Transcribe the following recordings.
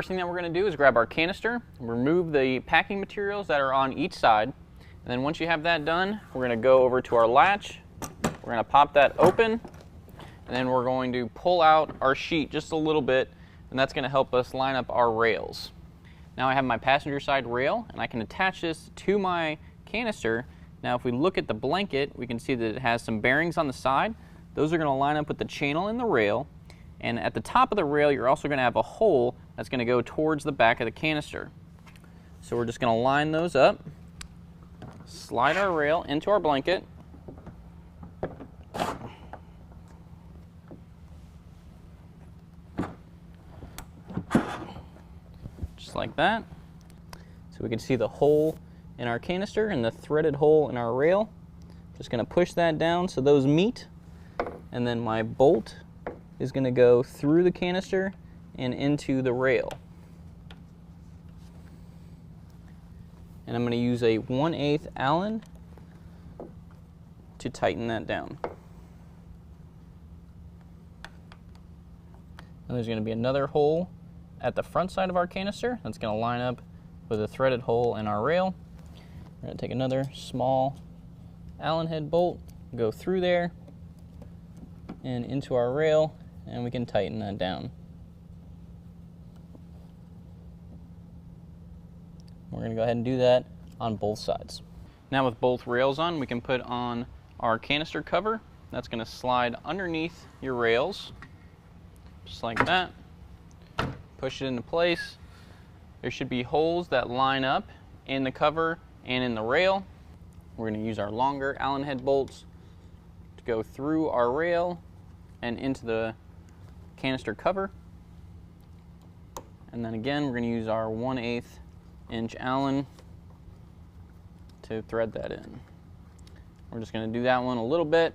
first thing that we're going to do is grab our canister, remove the packing materials that are on each side, and then once you have that done, we're going to go over to our latch, we're going to pop that open, and then we're going to pull out our sheet just a little bit, and that's going to help us line up our rails. Now I have my passenger side rail, and I can attach this to my canister. Now if we look at the blanket, we can see that it has some bearings on the side. Those are going to line up with the channel in the rail, and at the top of the rail you're also going to have a hole that's going to go towards the back of the canister. So we're just going to line those up, slide our rail into our blanket, just like that. So we can see the hole in our canister and the threaded hole in our rail. Just going to push that down so those meet, and then my bolt is going to go through the canister and into the rail. And I'm going to use a 1/8 Allen to tighten that down. And there's going to be another hole at the front side of our canister that's going to line up with a threaded hole in our rail. We're going to take another small Allen head bolt, go through there and into our rail, and we can tighten that down. We're going to go ahead and do that on both sides. Now with both rails on, we can put on our canister cover. That's going to slide underneath your rails, just like that. Push it into place. There should be holes that line up in the cover and in the rail. We're going to use our longer Allen head bolts to go through our rail and into the canister cover. And then again, we're going to use our 1/8 inch Allen to thread that in. We're just going to do that one a little bit.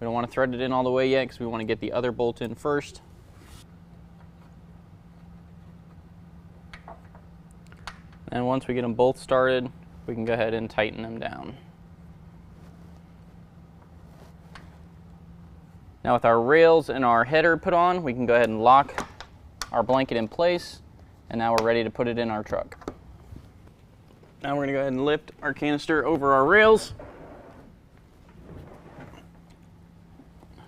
We don't want to thread it in all the way yet because we want to get the other bolt in first. And once we get them both started, we can go ahead and tighten them down. Now with our rails and our header put on, we can go ahead and lock our blanket in place, and now we're ready to put it in our truck. Now we're going to go ahead and lift our canister over our rails.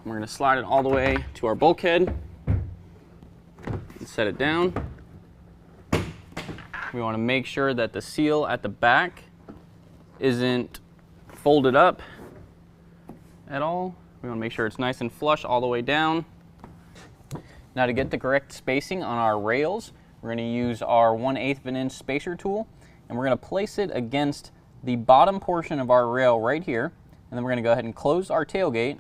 We're going to slide it all the way to our bulkhead and set it down. We want to make sure that the seal at the back isn't folded up at all. We want to make sure it's nice and flush all the way down. Now to get the correct spacing on our rails, we're going to use our 1/8 of an inch spacer tool, and we're going to place it against the bottom portion of our rail right here, and then we're going to go ahead and close our tailgate.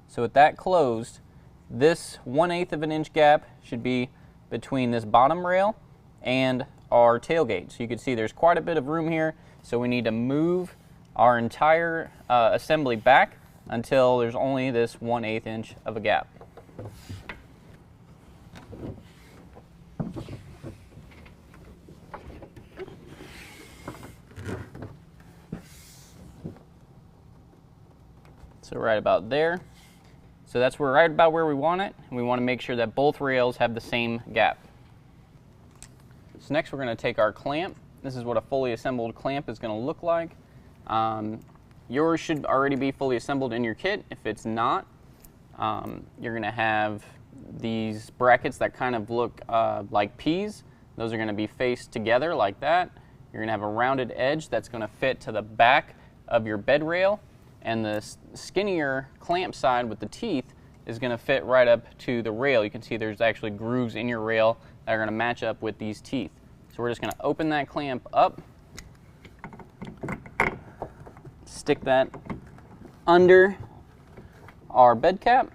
So with that closed, this 1/8 of an inch gap should be between this bottom rail and our tailgate. So you can see there's quite a bit of room here, so we need to move our entire assembly back until there's only this 1/8 inch of a gap. So right about there. So that's right about where we want it, and we want to make sure that both rails have the same gap. So next we're going to take our clamp. This is what a fully assembled clamp is going to look like. Yours should already be fully assembled in your kit. If it's not, you're going to have these brackets that kind of look like peas. Those are going to be faced together like that. You're going to have a rounded edge that's going to fit to the back of your bed rail, and the skinnier clamp side with the teeth is going to fit right up to the rail. You can see there's actually grooves in your rail that are going to match up with these teeth. So we're just going to open that clamp up, stick that under our bed cap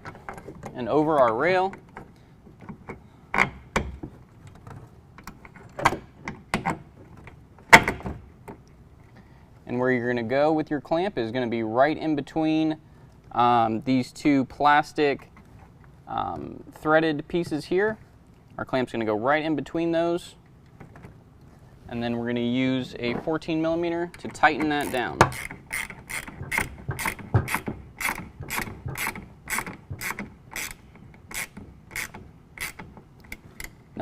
and over our rail. And where you're going to go with your clamp is going to be right in between these two plastic threaded pieces here. Our clamp's going to go right in between those. And then we're going to use a 14mm to tighten that down.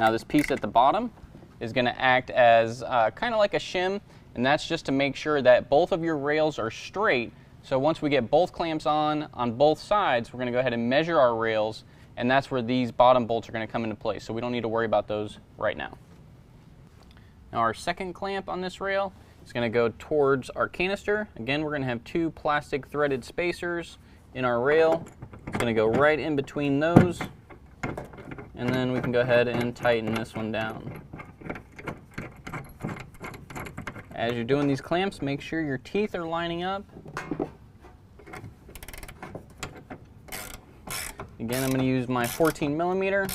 Now this piece at the bottom is going to act as kind of like a shim, and that's just to make sure that both of your rails are straight. So once we get both clamps on both sides, we're going to go ahead and measure our rails, and that's where these bottom bolts are going to come into place. So we don't need to worry about those right now. Now our second clamp on this rail is going to go towards our canister. Again, we're going to have 2 plastic threaded spacers in our rail. It's going to go right in between those, and then we can go ahead and tighten this one down. As you're doing these clamps, make sure your teeth are lining up. Again, I'm going to use my 14mm.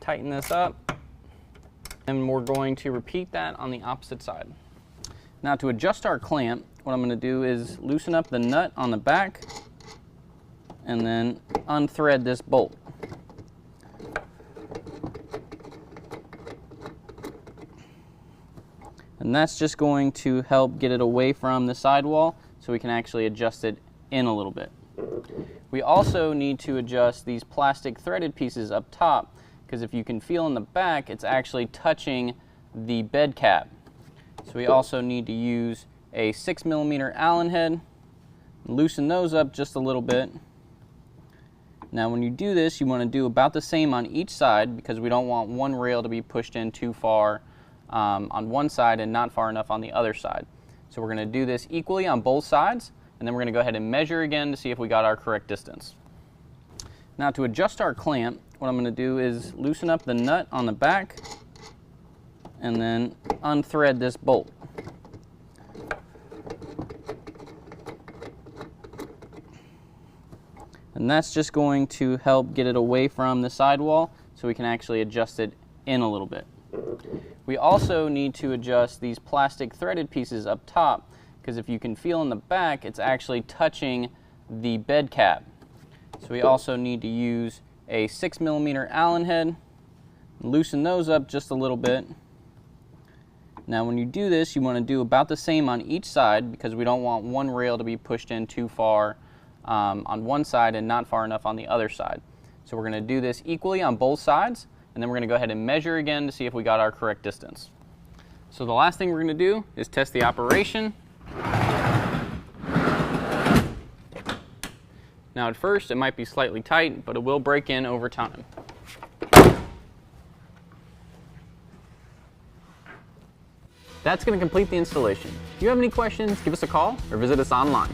Tighten this up. And we're going to repeat that on the opposite side. Now to adjust our clamp, what I'm going to do is loosen up the nut on the back and then unthread this bolt. And that's just going to help get it away from the sidewall so we can actually adjust it in a little bit. We also need to adjust these plastic threaded pieces up top, because if you can feel in the back, it's actually touching the bed cap. So we also need to use a 6mm Allen head, loosen those up just a little bit. Now when you do this, you want to do about the same on each side, because we don't want one rail to be pushed in too far on one side and not far enough on the other side. So we're going to do this equally on both sides, and then we're going to go ahead and measure again to see if we got our correct distance. Now to adjust our clamp, what I'm going to do is loosen up the nut on the back and then unthread this bolt. And that's just going to help get it away from the sidewall so we can actually adjust it in a little bit. We also need to adjust these plastic threaded pieces up top, because if you can feel in the back, it's actually touching the bed cap. So we also need to use a 6mm Allen head, loosen those up just a little bit. Now when you do this, you want to do about the same on each side, because we don't want one rail to be pushed in too far on one side and not far enough on the other side. So we're going to do this equally on both sides, and then we're going to go ahead and measure again to see if we got our correct distance. So the last thing we're going to do is test the operation. Now at first it might be slightly tight, but it will break in over time. That's going to complete the installation. If you have any questions, give us a call or visit us online.